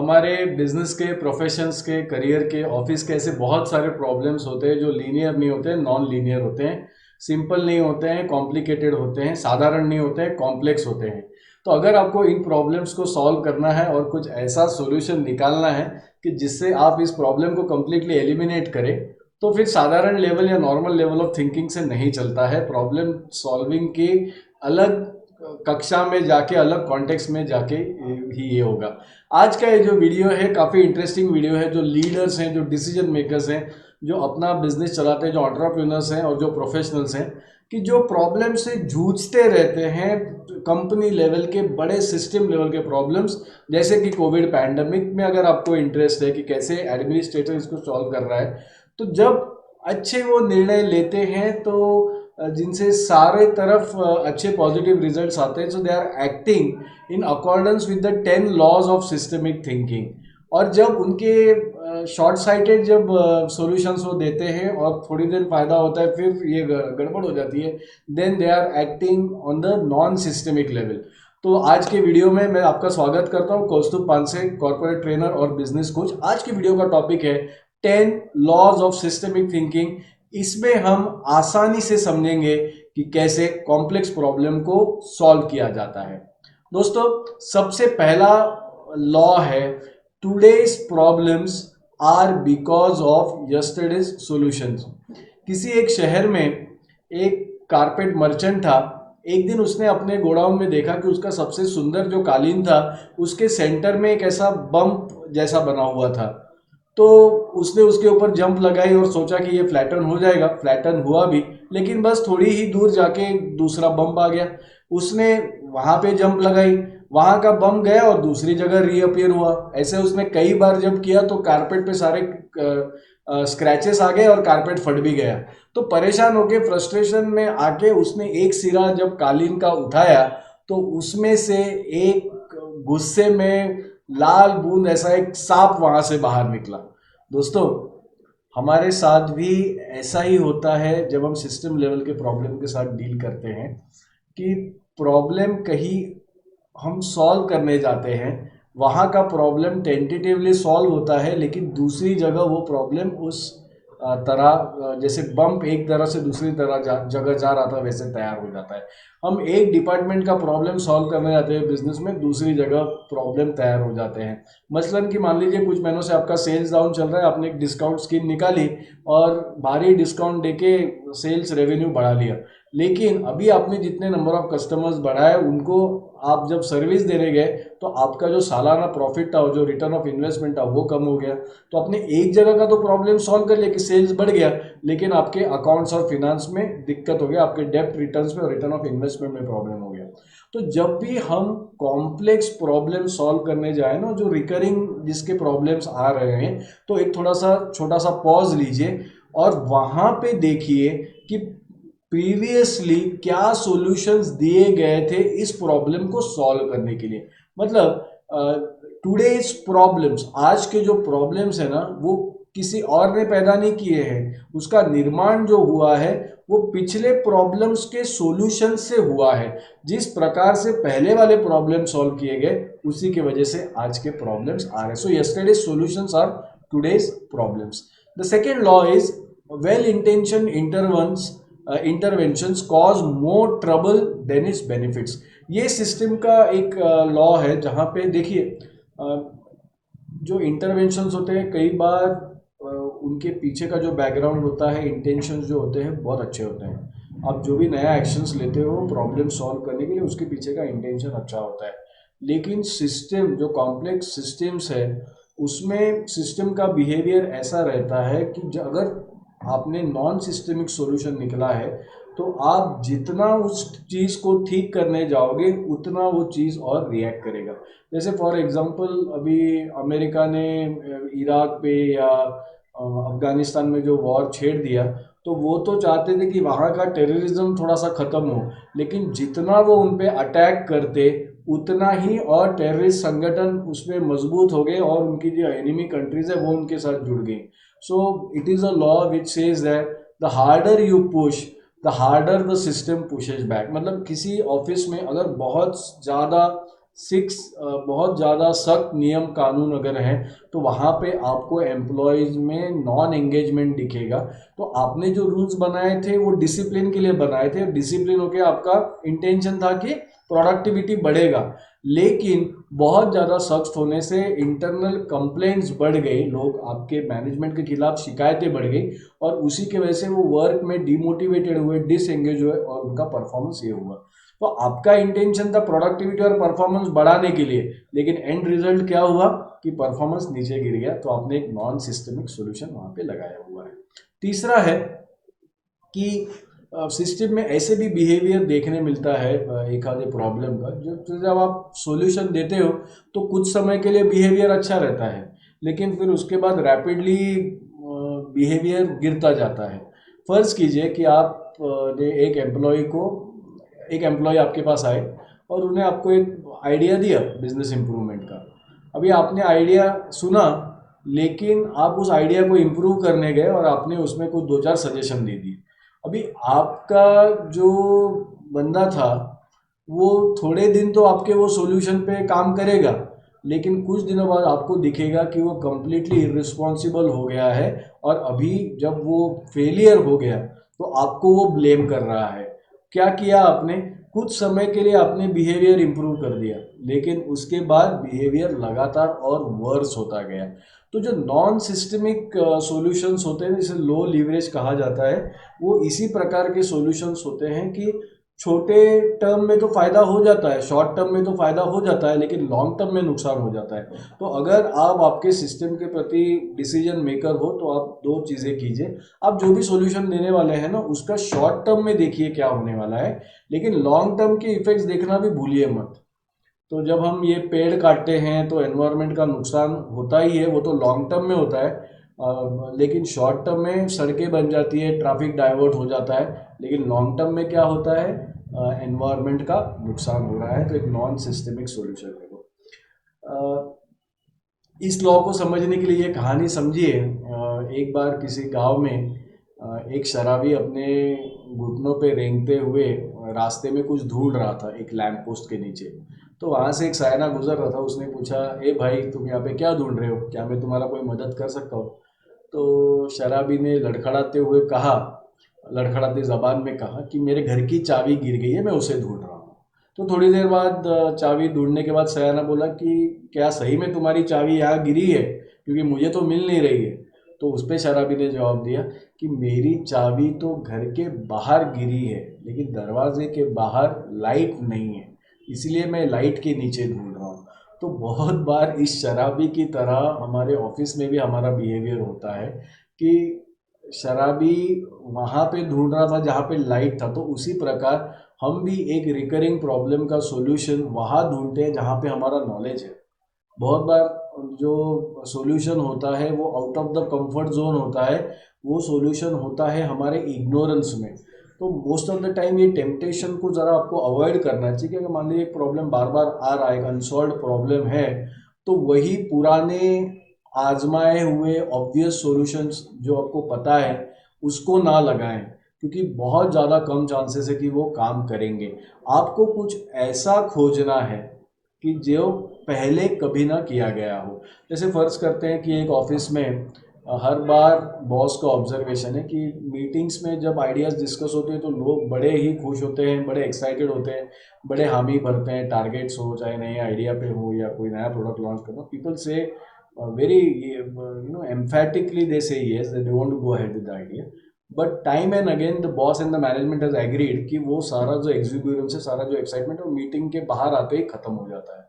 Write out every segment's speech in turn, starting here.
हमारे बिजनेस के, प्रोफेशंस के, करियर के, ऑफिस के ऐसे बहुत सारे प्रॉब्लम्स होते हैं जो लीनियर नहीं होते हैं, नॉन लीनियर होते हैं, सिंपल नहीं होते हैं, कॉम्प्लिकेटेड होते हैं, साधारण नहीं होते हैं, कॉम्प्लेक्स होते हैं। तो अगर आपको इन प्रॉब्लम्स को सॉल्व करना है और कुछ ऐसा सॉल्यूशन निकालना है कि जिससे आप इस प्रॉब्लम को कंप्लीटली एलिमिनेट करें, तो फिर साधारण लेवल या नॉर्मल लेवल ऑफ थिंकिंग से नहीं चलता है। प्रॉब्लम सॉल्विंग की अलग कक्षा में जाके, अलग कॉन्टेक्स्ट में जाके ही ये होगा। आज का ये जो वीडियो है काफ़ी इंटरेस्टिंग वीडियो है। जो लीडर्स हैं, जो डिसीजन मेकर्स हैं, जो अपना बिजनेस चलाते हैं, जो एंटरप्रेन्योर्स हैं और जो प्रोफेशनल्स हैं, कि जो प्रॉब्लम से जूझते रहते हैं, कंपनी लेवल के, बड़े सिस्टम लेवल के प्रॉब्लम्स, जैसे कि कोविड पैंडमिक में अगर आपको इंटरेस्ट है कि कैसे एडमिनिस्ट्रेटर इसको सॉल्व कर रहा है, तो जब अच्छे वो निर्णय लेते हैं तो जिनसे सारे तरफ अच्छे पॉजिटिव रिजल्ट्स आते हैं, so they are acting in accordance with the 10 laws of systemic thinking. और जब उनके शॉर्ट साइटेड जब सॉल्यूशंस वो देते हैं और थोड़ी देर फायदा होता है, फिर ये गड़बड़ हो जाती है, then they are acting on the non systemic level. तो आज के वीडियो में मैं आपका स्वागत करता हूं, कौस्तुभ पानसे, कॉर्पोरेट ट्रेनर और बिजनेस कोच। आज की वीडियो का टॉपिक है 10 लॉज ऑफ सिस्टमिक थिंकिंग। इसमें हम आसानी से समझेंगे कि कैसे कॉम्प्लेक्स प्रॉब्लम को सॉल्व किया जाता है। दोस्तों, सबसे पहला लॉ है, today's problems are because of yesterday's solutions. किसी एक शहर में एक कारपेट मर्चेंट था। एक दिन उसने अपने गोडाउन में देखा कि उसका सबसे सुंदर जो कालीन था, उसके सेंटर में एक ऐसा बम्प जैसा बना हुआ था। तो उसने उसके ऊपर जंप लगाई और सोचा कि ये फ्लैटन हो जाएगा। फ्लैटन हुआ भी, लेकिन बस थोड़ी ही दूर जाके दूसरा बम्प आ गया। उसने वहां पे जंप लगाई, वहां का बम गया और दूसरी जगह रीअपियर हुआ। ऐसे उसने कई बार जब किया तो कारपेट पे सारे स्क्रैचेस आ गए और कारपेट फट भी गया। तो परेशान होके, फ्रस्ट्रेशन में आके उसने एक सिरा जब कालीन का उठाया तो उसमें से एक गुस्से में लाल बूंद ऐसा एक सांप वहां से बाहर निकला। दोस्तों, हमारे साथ भी ऐसा ही होता है जब हम सिस्टम लेवल के प्रॉब्लम के साथ डील करते हैं, कि प्रॉब्लम कहीं हम सॉल्व करने जाते हैं, वहाँ का प्रॉब्लम टेंटेटिवली सॉल्व होता है, लेकिन दूसरी जगह वो प्रॉब्लम उस तरह, जैसे बम्प एक तरह से दूसरी तरह जगह जा रहा था, वैसे तैयार हो जाता है। हम एक डिपार्टमेंट का प्रॉब्लम सॉल्व करने जाते हैं बिजनेस में, दूसरी जगह प्रॉब्लम तैयार हो जाते हैं। मसलन कि मान लीजिए कुछ महीनों से आपका सेल्स डाउन चल रहा है, आपने एक डिस्काउंट स्कीम निकाली और भारी डिस्काउंट देके सेल्स रेवेन्यू बढ़ा लिया, लेकिन अभी आपने जितने नंबर ऑफ कस्टमर्स बढ़ाए उनको आप जब सर्विस देने गए तो आपका जो सालाना प्रॉफिट था और जो रिटर्न ऑफ इन्वेस्टमेंट था वो कम हो गया। तो आपने एक जगह का तो प्रॉब्लम सॉल्व कर लिया कि सेल्स बढ़ गया, लेकिन आपके अकाउंट्स और फिनांस में दिक्कत हो गया, आपके डेप्ट रिटर्न्स में और रिटर्न ऑफ इन्वेस्टमेंट में प्रॉब्लम हो गया। तो जब भी हम कॉम्प्लेक्स प्रॉब्लम सॉल्व करने जाए ना, जो रिकरिंग जिसके प्रॉब्लम्स आ रहे हैं, तो एक थोड़ा सा छोटा सा पॉज लीजिए और वहां पे देखिए कि प्रीवियसली क्या सॉल्यूशंस दिए गए थे इस प्रॉब्लम को सॉल्व करने के लिए। मतलब टुडेज प्रॉब्लम्स, आज के जो प्रॉब्लम्स है ना, वो किसी और ने पैदा नहीं किए हैं। उसका निर्माण जो हुआ है वो पिछले प्रॉब्लम्स के सॉल्यूशन से हुआ है। जिस प्रकार से पहले वाले प्रॉब्लम सॉल्व किए गए, उसी की वजह से आज के प्रॉब्लम्स आ रहे हैं। So yesterday's solutions are today's problems. The second law is, well intention interventions cause more trouble than its benefits. ये सिस्टम का एक लॉ है, जहाँ पे देखिए जो इंटरवेंशंस होते हैं, कई बार उनके पीछे का जो बैकग्राउंड होता है, इंटेंशंस जो होते हैं बहुत अच्छे होते हैं। आप जो भी नया एक्शंस लेते हो प्रॉब्लम सॉल्व करने के लिए, उसके पीछे का इंटेंशन अच्छा होता है। लेकिन सिस्टम, जो कॉम्प्लेक्स सिस्टम्स है, उसमें सिस्टम का बिहेवियर ऐसा रहता है कि अगर आपने नॉन सिस्टमिक सॉल्यूशन निकला है तो आप जितना उस चीज़ को ठीक करने जाओगे उतना वो चीज़ और रिएक्ट करेगा। जैसे फॉर एग्जांपल, अभी अमेरिका ने इराक पे या अफगानिस्तान में जो वॉर छेड़ दिया, तो वो तो चाहते थे कि वहाँ का टेररिज्म थोड़ा सा ख़त्म हो, लेकिन जितना वो उन पे अटैक करते उतना ही और टेररिस्ट संगठन उसमें मजबूत हो गए और उनकी जो एनिमी कंट्रीज है वो उनके साथ जुड़ गई। So it is a law which says that the harder you push, the harder the system pushes back. मतलब किसी ऑफिस में अगर बहुत ज़्यादा सिक्स बहुत ज़्यादा सख्त नियम कानून अगर हैं तो वहाँ पे आपको एम्प्लॉयज़ में नॉन एंगेजमेंट दिखेगा। तो आपने जो रूल्स बनाए थे वो डिसिप्लिन के लिए बनाए थे, डिसिप्लिन होके आपका इंटेंशन था कि प्रोडक्टिविटी बढ़ेगा, लेकिन बहुत ज़्यादा सख्त होने से इंटरनल कंप्लेंट्स बढ़ गई, लोग आपके मैनेजमेंट के खिलाफ शिकायतें बढ़ गई और उसी की वजह से वो वर्क में डिमोटिवेटेड हुए, डिसएंगेज हुए और उनका परफॉर्मेंस ये हुआ। तो आपका इंटेंशन था प्रोडक्टिविटी और परफॉर्मेंस बढ़ाने के लिए, लेकिन एंड रिजल्ट क्या हुआ कि परफॉर्मेंस नीचे गिर गया। तो आपने एक नॉन सिस्टमिक सॉल्यूशन वहां पे लगाया हुआ है। तीसरा है कि सिस्टम में ऐसे भी बिहेवियर देखने मिलता है एक आधे प्रॉब्लम का, जब आप सॉल्यूशन देते हो तो कुछ समय के लिए बिहेवियर अच्छा रहता है, लेकिन फिर उसके बाद रैपिडली बिहेवियर गिरता जाता है। फर्ज कीजिए कि आप ने एक एम्प्लॉय आपके पास आए और उन्हें आपको एक आइडिया दिया बिजनेस इम्प्रूवमेंट का। अभी आपने आइडिया सुना, लेकिन आप उस आइडिया को इम्प्रूव करने गए और आपने उसमें कुछ दो चार सजेशन दे दिए। अभी आपका जो बंदा था वो थोड़े दिन तो आपके वो सॉल्यूशन पे काम करेगा, लेकिन कुछ दिनों बाद आपको दिखेगा कि वो कम्प्लीटली इर्रिस्पॉन्सिबल हो गया है और अभी जब वो फेलियर हो गया तो आपको वो ब्लेम कर रहा है। क्या किया आपने? कुछ समय के लिए आपने बिहेवियर इंप्रूव कर दिया, लेकिन उसके बाद बिहेवियर लगातार और वर्स होता गया। तो जो नॉन सिस्टमिक सॉल्यूशंस होते हैं, जिसे लो लीवरेज कहा जाता है, वो इसी प्रकार के सॉल्यूशंस होते हैं कि छोटे टर्म में तो फायदा हो जाता है, शॉर्ट टर्म में तो फायदा हो जाता है, लेकिन लॉन्ग टर्म में नुकसान हो जाता है। तो अगर आप आपके सिस्टम के प्रति डिसीजन मेकर हो तो आप दो चीज़ें कीजिए। आप जो भी सॉल्यूशन देने वाले हैं ना, उसका शॉर्ट टर्म में देखिए क्या होने वाला है, लेकिन लॉन्ग टर्म के इफेक्ट्स देखना भी भूलिए मत। तो जब हम ये पेड़ काटते हैं तो एनवायरनमेंट का नुकसान होता ही है, वो तो लॉन्ग टर्म में होता है। लेकिन शॉर्ट टर्म में सड़कें बन जाती है, ट्रैफिक डाइवर्ट हो जाता है, लेकिन लॉन्ग टर्म में क्या होता है, एनवायरनमेंट का नुकसान हो रहा है। तो एक नॉन सिस्टमिक सॉल्यूशन है वो। अ, इस लॉ को समझने के लिए ये कहानी समझिए। एक बार किसी गांव में एक शराबी अपने घुटनों पे रेंगते हुए रास्ते में कुछ ढूंढ रहा था एक लैंप पोस्ट के नीचे। तो वहां से एक सायना गुजर रहा था, उसने पूछा, ए भाई तुम यहाँ पे क्या ढूंढ रहे हो, क्या मैं तुम्हारा कोई मदद कर सकता हूँ? तो शराबी ने लड़खड़ाती जबान में कहा कि मेरे घर की चाबी गिर गई है, मैं उसे ढूंढ रहा हूँ। तो थोड़ी देर बाद चाबी ढूंढने के बाद सयाना बोला कि क्या सही में तुम्हारी चाबी यहाँ गिरी है, क्योंकि मुझे तो मिल नहीं रही है। तो उस पे शराबी ने जवाब दिया कि मेरी चाबी तो घर के बाहर गिरी है, लेकिन दरवाजे के बाहर लाइट नहीं है, इसलिए मैं लाइट के नीचे ढूंढ रहा हूँ। तो बहुत बार इस शराबी की तरह हमारे ऑफिस में भी हमारा बिहेवियर होता है कि शराबी वहाँ पे ढूंढ रहा था जहाँ पे लाइट था, तो उसी प्रकार हम भी एक रिकरिंग प्रॉब्लम का सॉल्यूशन वहाँ ढूंढते हैं जहाँ पे हमारा नॉलेज है। बहुत बार जो सॉल्यूशन होता है वो out of the comfort zone होता है, वो सॉल्यूशन होता है हमारे इग्नोरेंस में। तो मोस्ट ऑफ द टाइम ये टेम्पटेशन को ज़रा आपको अवॉइड करना चाहिए कि अगर मान लीजिए एक प्रॉब्लम बार बार आ रहा है, एक अनसॉल्व प्रॉब्लम है, तो वही पुराने आजमाए हुए ऑब्वियस सॉल्यूशंस जो आपको पता है उसको ना लगाएं, क्योंकि बहुत ज़्यादा कम चांसेस है कि वो काम करेंगे। आपको कुछ ऐसा खोजना है कि जो पहले कभी ना किया गया हो। जैसे फ़र्ज़ करते हैं कि एक ऑफिस में हर बार बॉस का ऑब्जर्वेशन है कि मीटिंग्स में जब आइडियाज़ डिस्कस होते हैं तो लोग बड़े ही खुश होते हैं, बड़े एक्साइटेड होते हैं, बड़े हामी भरते हैं, टारगेट्स हो चाहे नए आइडिया पे हो या कोई नया प्रोडक्ट लॉन्च करना। पीपल से very emphatically they say yes that they want to go ahead with the idea, but time and again the boss and the management has agreed कि वो सारा जो एग्जीक्यूटिव है, सारा जो एक्साइटमेंट है वो मीटिंग के बाहर आते ही खत्म हो जाता है।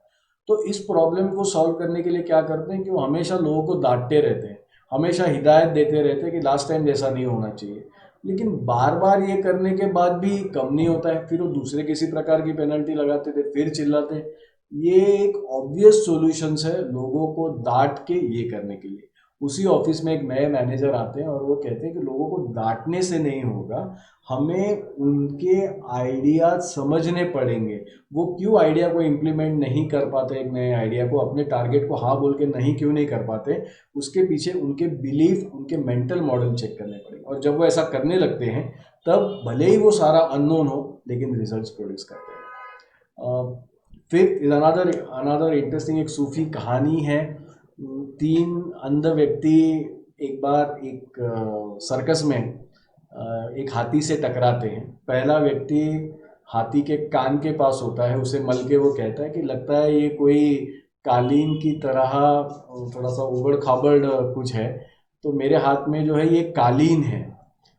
तो इस प्रॉब्लम को सॉल्व करने के लिए क्या करते हैं कि वो हमेशा लोगों को डांटते रहते हैं, हमेशा हिदायत देते रहते हैं कि लास्ट टाइम जैसा नहीं होना चाहिए। लेकिन बार बार ये करने के बाद भी कम नहीं होता है, फिर वो दूसरे किसी प्रकार की पेनल्टी लगाते थे, फिर चिल्लाते। ये एक ऑब्वियस सॉल्यूशंस है लोगों को डांट के ये करने के लिए। उसी ऑफिस में एक नए मैनेजर आते हैं और वो कहते हैं कि लोगों को डांटने से नहीं होगा, हमें उनके आइडिया समझने पड़ेंगे। वो क्यों आइडिया को इम्प्लीमेंट नहीं कर पाते, एक नए आइडिया को, अपने टारगेट को हाँ बोल के नहीं क्यों नहीं कर पाते, उसके पीछे उनके बिलीफ, उनके मेंटल मॉडल चेक करने पड़ेंगे। और जब वो ऐसा करने लगते हैं तब भले ही वो सारा अननोन हो, लेकिन रिजल्ट्स प्रोड्यूस करते हैं। Fifth is another another interesting, एक सूफी कहानी है। तीन अंध व्यक्ति एक बार एक सर्कस में एक हाथी से टकराते हैं। पहला व्यक्ति हाथी के कान के पास होता है, उसे मल के वो कहता है कि लगता है ये कोई कालीन की तरह थोड़ा सा उबड़ खाबड़ कुछ है, तो मेरे हाथ में जो है ये कालीन है।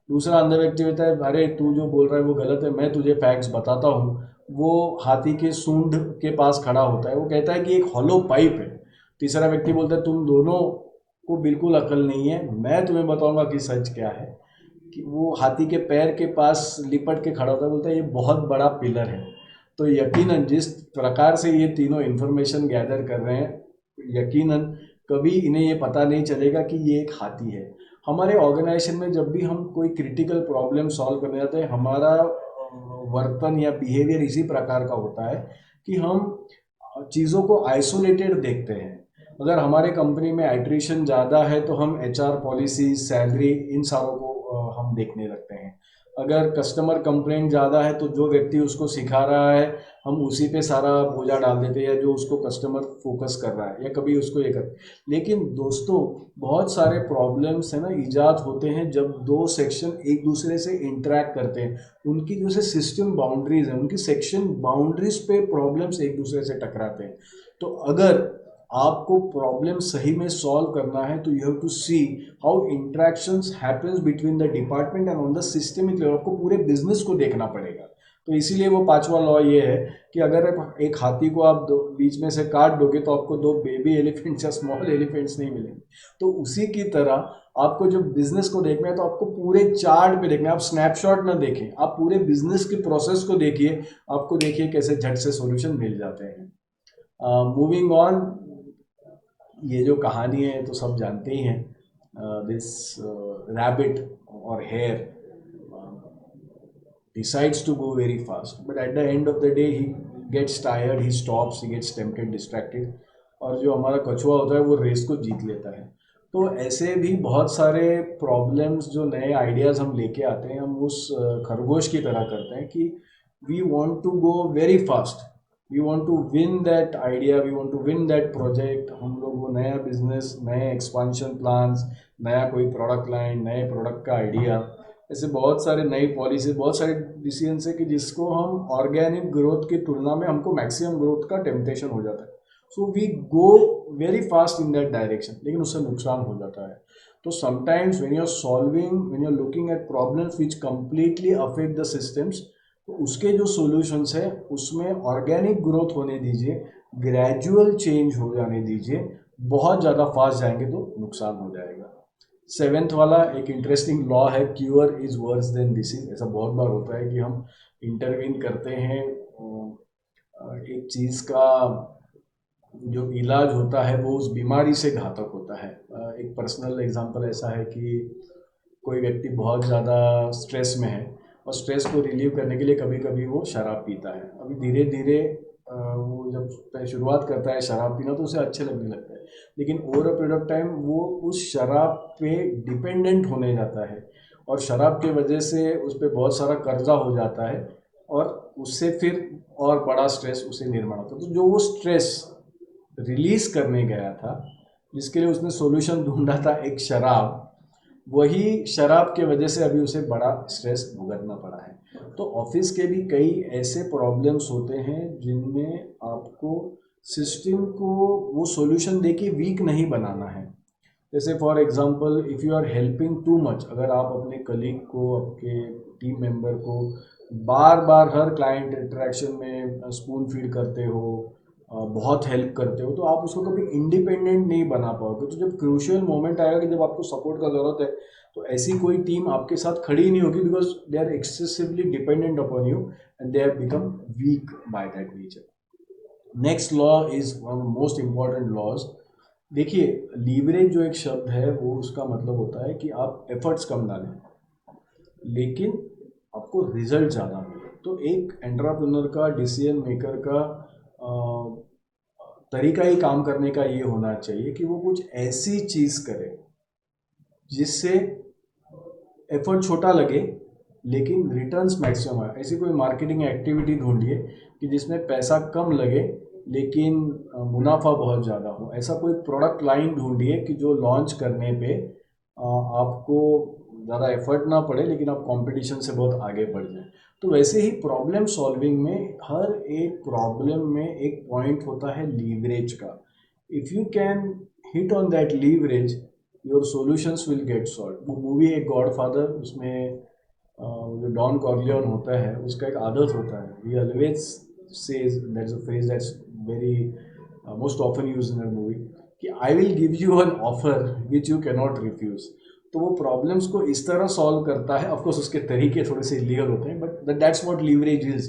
दूसरा अंदर व्यक्ति होता है, अरे तू जो बोल रहा है वो गलत है, मैं तुझे फैक्ट्स बताता हूँ। वो हाथी के सूंड के पास खड़ा होता है, वो कहता है कि एक हॉलो पाइप है। तीसरा व्यक्ति बोलता है तुम दोनों को बिल्कुल अकल नहीं है, मैं तुम्हें बताऊंगा कि सच क्या है। कि वो हाथी के पैर के पास लिपट के खड़ा होता है, बोलता है ये बहुत बड़ा पिलर है। तो यकीनन जिस प्रकार से ये तीनों इन्फॉर्मेशन गैदर कर रहे हैं, यकीनन कभी इन्हें ये पता नहीं चलेगा कि ये एक हाथी है। हमारे ऑर्गेनाइजेशन में जब भी हम कोई क्रिटिकल प्रॉब्लम सॉल्व करने जाते हैं, हमारा वर्तन या बिहेवियर इसी प्रकार का होता है कि हम चीज़ों को आइसोलेटेड देखते हैं। अगर हमारे कंपनी में एट्रिशन ज़्यादा है तो हम एचआर पॉलिसी, सैलरी, इन सारों को हम देखने लगते हैं। अगर कस्टमर कंप्लेंट ज़्यादा है तो जो व्यक्ति उसको सिखा रहा है हम उसी पे सारा बोझा डाल देते हैं, या जो उसको कस्टमर फोकस कर रहा है, या कभी उसको ये कर। लेकिन दोस्तों बहुत सारे प्रॉब्लम्स है ना ईजाद होते हैं जब दो सेक्शन एक दूसरे से इंटरेक्ट करते हैं। उनकी जो से सिस्टम बाउंड्रीज हैं, उनकी सेक्शन बाउंड्रीज पे प्रॉब्लम्स एक दूसरे से टकराते हैं। तो अगर आपको प्रॉब्लम सही में सॉल्व करना है तो you have to see how interactions happens between the department and on the systemic level. आपको पूरे बिजनेस को देखना पड़ेगा। तो इसीलिए वो पांचवा लॉ ये है कि अगर एक हाथी को आप दो बीच में से काट दोगे तो आपको दो बेबी एलिफेंट्स या स्मॉल एलिफेंट्स नहीं मिलेंगे। तो उसी की तरह आपको जब बिजनेस को देखना है तो आपको पूरे चार्ट पे देखना है। आप स्नैपशॉट ना देखें, आप पूरे बिजनेस के प्रोसेस को देखिए। आपको देखिए कैसे झट से सॉल्यूशन मिल जाते हैं। मूविंग ऑन, ये जो कहानी है तो सब जानते ही हैं। दिस रैबिट और hair decides to go very fast, but at the end of the day he gets tired, he stops, he gets tempted, distracted, और जो हमारा कछुआ होता है वो रेस को जीत लेता है। तो ऐसे भी बहुत सारे प्रॉब्लम्स, जो नए आइडियाज़ हम लेके आते हैं, हम उस खरगोश की तरह करते हैं कि we want to go very fast, we want to win that idea, we want to win that project. हम लोग वो नया बिजनेस, नए एक्सपांशन प्लान्स, नया कोई प्रोडक्ट लाइन, नए प्रोडक्ट का आइडिया, ऐसे बहुत सारे नई पॉलिसी, बहुत सारे डिसीजन है कि जिसको हम ऑर्गेनिक ग्रोथ की तुलना में हमको मैक्सिमम ग्रोथ का टेम्पटेशन हो जाता है। So we go very fast in that direction, लेकिन उससे नुकसान हो जाता है। तो sometimes when you are solving, when you are looking at problems which completely affect the systems, तो उसके जो सॉल्यूशंस है उसमें ऑर्गेनिक ग्रोथ होने दीजिए, ग्रेजुअल चेंज हो जाने दीजिए। बहुत ज़्यादा फास्ट जाएंगे तो नुकसान हो जाएगा। सेवेंथ वाला एक इंटरेस्टिंग लॉ है, queer is worse than disease. ऐसा बहुत बार होता है कि हम इंटरवीन करते हैं, एक चीज़ का जो इलाज होता है वो उस बीमारी से घातक होता है। एक पर्सनल एग्जांपल ऐसा है कि कोई व्यक्ति बहुत ज़्यादा स्ट्रेस में है और स्ट्रेस को रिलीव करने के लिए कभी कभी वो शराब पीता है। अभी धीरे धीरे वो जब शुरुआत करता है शराब पीना तो उसे अच्छे लगने लगता है, लेकिन over a period of time वो उस शराब पे डिपेंडेंट होने जाता है, और शराब के वजह से उस पर बहुत सारा कर्जा हो जाता है, और उससे फिर और बड़ा स्ट्रेस उसे निर्माण होता है। तो जो वो स्ट्रेस रिलीज करने गया था, जिसके लिए उसने सॉल्यूशन ढूंढा था एक शराब, वही शराब के वजह से अभी उसे बड़ा स्ट्रेस भुगतना पड़ा है। तो ऑफिस के भी कई ऐसे प्रॉब्लम्स होते हैं जिनमें आपको सिस्टम को वो सॉल्यूशन देके वीक नहीं बनाना है। जैसे for example, if you are helping too much, अगर आप अपने कलीग को, आपके टीम मेंबर को बार बार हर क्लाइंट इंटरेक्शन में स्पून फीड करते हो, बहुत हेल्प करते हो, तो आप उसको कभी इंडिपेंडेंट नहीं बना पाओगे। तो जब क्रूशियल मोमेंट आएगा कि जब आपको सपोर्ट का ज़रूरत है, तो ऐसी कोई टीम आपके साथ खड़ी नहीं होगी, because they are excessively dependent upon you and they have become weak by that nature. Next law is one of most important laws. देखिए, लीवरेज जो एक शब्द है वो उसका मतलब होता है कि आप एफर्ट्स कम डालें लेकिन आपको रिजल्ट ज़्यादा मिले। तो एक एंटरप्रेन्योर का, डिसीजन मेकर का तरीका ही काम करने का ये होना चाहिए कि वो कुछ ऐसी चीज़ करे जिससे एफर्ट छोटा लगे लेकिन रिटर्न्स मैक्सिमम है। ऐसी कोई मार्केटिंग एक्टिविटी ढूंढिए कि जिसमें पैसा कम लगे लेकिन मुनाफा बहुत ज़्यादा हो। ऐसा कोई प्रोडक्ट लाइन ढूंढिए कि जो लॉन्च करने पे आपको ज़्यादा एफर्ट ना पड़े लेकिन आप कंपटीशन से बहुत आगे बढ़ जाए। तो वैसे ही प्रॉब्लम सॉल्विंग में हर एक प्रॉब्लम में एक पॉइंट होता है लीवरेज का। If you can hit on that leverage, your solutions will get solve. वो मूवी एक गॉडफादर, उसमें जो डॉन कॉर्लियन होता है उसका एक आदत होता है, he always says, that's a phrase that's very most often used in a movie, कि I will give you an offer which you can not refuse. तो वो प्रॉब्लम्स को इस तरह सॉल्व करता है। ऑफकोर्स उसके तरीके थोड़े से इलीगल होते हैं, but that's what leverage is.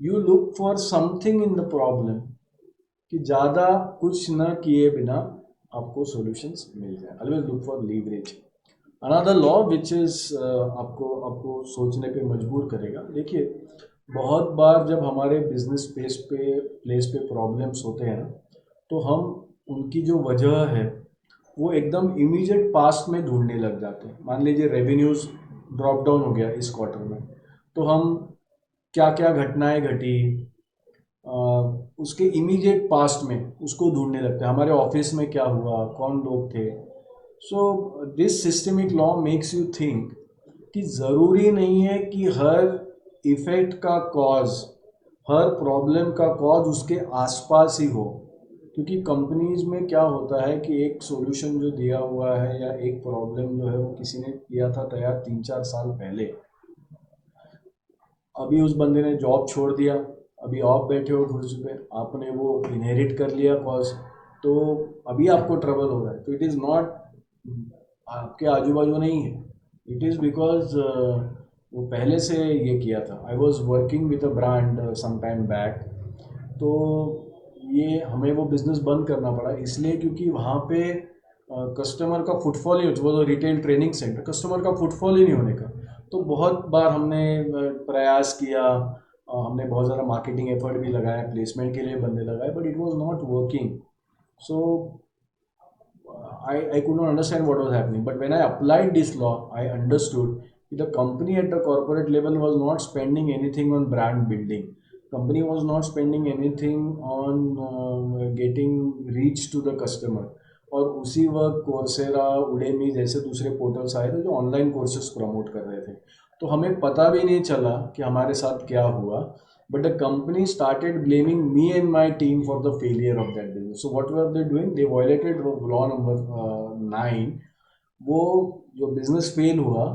You look for something in the problem कि ज़्यादा कुछ न किए बिना आपको सॉल्यूशंस मिल जाए। Always look for leverage. Another law which is आपको आपको सोचने पे मजबूर करेगा। देखिए, बहुत बार जब हमारे बिजनेस प्लेस पे प्रॉब्लम्स होते हैं ना, तो हम उनकी जो वजह है वो एकदम इमीडिएट पास्ट में ढूंढने लग जाते हैं। मान लीजिए रेवेन्यूज़ ड्रॉप डाउन हो गया इस क्वार्टर में, तो हम क्या क्या घटनाएं घटी उसके इमीडिएट पास्ट में उसको ढूंढने लगते हैं। हमारे ऑफिस में क्या हुआ, कौन लोग थे। So this systemic law makes you think कि ज़रूरी नहीं है कि हर इफेक्ट का कॉज, हर प्रॉब्लम का कॉज उसके आसपास ही हो। क्योंकि कंपनीज में क्या होता है कि एक सॉल्यूशन जो दिया हुआ है या एक प्रॉब्लम जो है वो किसी ने किया था तैयार 3-4 साल पहले, अभी उस बंदे ने जॉब छोड़ दिया, अभी आप बैठे हो कुर्सी पे, आपने वो इनहेरिट कर लिया कॉज, तो अभी आपको ट्रबल हो रहा है। तो इट इज़ नॉट आपके आजू बाजू नहीं है, इट इज़ बिकॉज वो पहले से ये किया था। I was working with a brand some time back, तो ये हमें वो बिज़नेस बंद करना पड़ा इसलिए क्योंकि वहाँ पे कस्टमर का फुटफॉल ही, वो रिटेल ट्रेनिंग सेंटर, कस्टमर का फुटफॉल ही नहीं होने का। तो बहुत बार हमने प्रयास किया, हमने बहुत ज़्यादा मार्केटिंग एफर्ट भी लगाया, प्लेसमेंट के लिए बंदे लगाए, but it was not working. So I could not understand what was happening. But when I applied this law, I understood the company at the corporate level was not spending anything on brand building. Company was not spending anything on getting reach to the customer. और उसी वक्त Coursera, Udemy जैसे दूसरे portals आए थे जो online courses promote कर रहे थे। तो हमें पता भी नहीं चला कि हमारे साथ क्या हुआ, but the company started blaming me and my team for the failure of that business. So what were they doing? They violated law number 9। वो जो बिजनेस फेल हुआ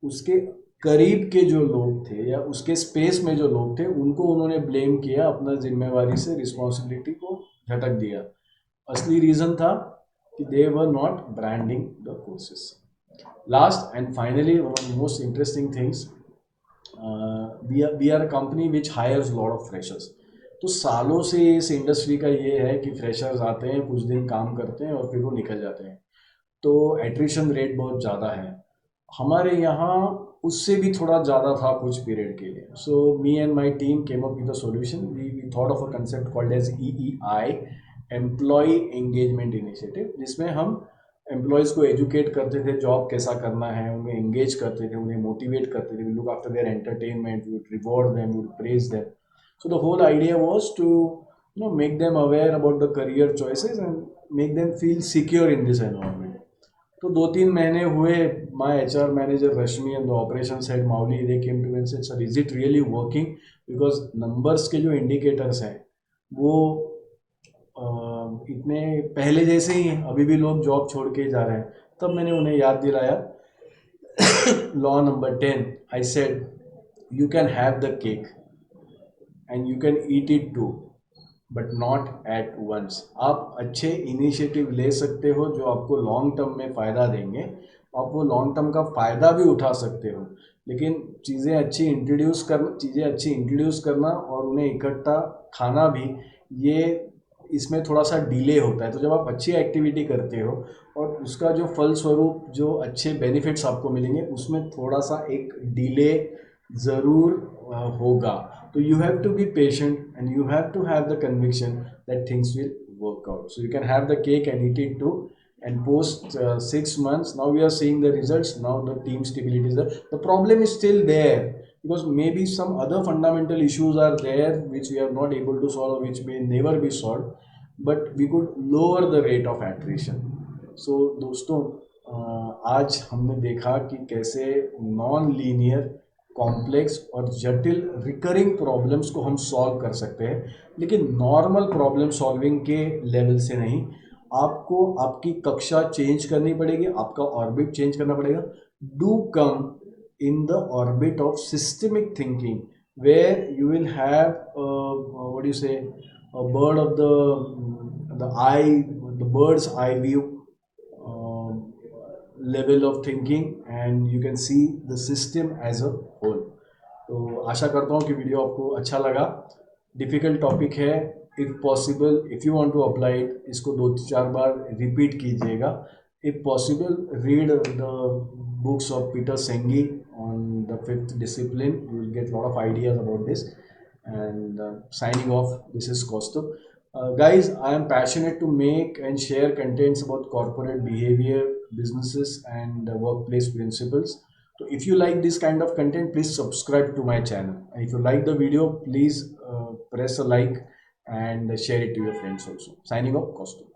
उसके करीब के जो लोग थे या उसके स्पेस में जो लोग थे उनको उन्होंने ब्लेम किया, अपना जिम्मेवारी से रिस्पॉन्सिबिलिटी को झटक दिया। असली रीज़न था कि they were not branding the courses. Last and finally one of the most interesting things, we are a company which hires lot of freshers. तो सालों से इस इंडस्ट्री का ये है कि फ्रेशर्स आते हैं, कुछ दिन काम करते हैं और फिर वो निकल जाते हैं। तो एट्रिशन रेट बहुत ज़्यादा है हमारे यहाँ, उससे भी थोड़ा ज़्यादा था कुछ पीरियड के लिए। So me and my team came up with a solution. We thought of a concept called as EEI, employ engagement initiative, जिसमें हम एम्प्लॉयज़ को एजुकेट करते थे जॉब कैसा करना है, उन्हें एंगेज करते थे, उन्हें मोटिवेट करते थे, we look after their entertainment, we would reward them, we would praise them. So the whole idea was to make them aware about the career choices and make them feel secure in this environment. तो 2-3 महीने हुए, my HR manager Rashmi and the operations head Mauli, they came to me and said, sir is it really working? Because numbers के जो indicators हैं वो इतने पहले जैसे ही हैं, अभी भी लोग जॉब छोड़ के जा रहे हैं। तब मैंने उन्हें याद दिलाया law number 10। I said you can have the cake and you can eat it too, but not at once. आप अच्छे इनिशिएटिव ले सकते हो जो आपको लॉन्ग टर्म में फ़ायदा देंगे, आप वो लॉन्ग टर्म का फ़ायदा भी उठा सकते हो, लेकिन चीज़ें अच्छी इंट्रोड्यूस करना और उन्हें इकट्ठा खाना भी, ये इसमें थोड़ा सा डिले होता है। तो जब आप अच्छी एक्टिविटी करते हो और उसका जो फलस्वरूप जो अच्छे बेनिफिट्स आपको मिलेंगे उसमें थोड़ा सा एक डिले ज़रूर होगा। तो you have to be patient and you have to have the conviction that things will work out. So you can have the cake and eat it too, and post 6 months, now we are seeing the results. Now the team stability is there. The problem is still there because maybe some other fundamental issues are there which we are not able to solve, which may never be solved, but we could lower the rate of attrition. So दोस्तों, आज हमने देखा कि कैसे non linear complex और जटिल recurring problems को हम सॉल्व कर सकते हैं, लेकिन नॉर्मल प्रॉब्लम सॉल्विंग के लेवल से नहीं। आपको आपकी कक्षा चेंज करनी पड़ेगी, आपका ऑर्बिट चेंज करना पड़ेगा। Do come in the orbit of systemic thinking, where you will have what do you say, a bird of the eye, the bird's eye view level of thinking, and you can see the system as a whole. तो आशा करता हूँ कि video आपको अच्छा लगा। Difficult topic है, if possible if you want to apply it, इसको 2-4 बार रिपीट कीजिएगा। If possible read the books of Peter Senge on the 5th discipline. You will get a lot of ideas about this. And signing off, this is Kaustubh. Guys, I am passionate to make and share contents about corporate behavior, businesses, and workplace principles. So if you like this kind of content, please subscribe to my channel. And if you like the video, please press a like and share it to your friends also. Signing off, Kaustubh.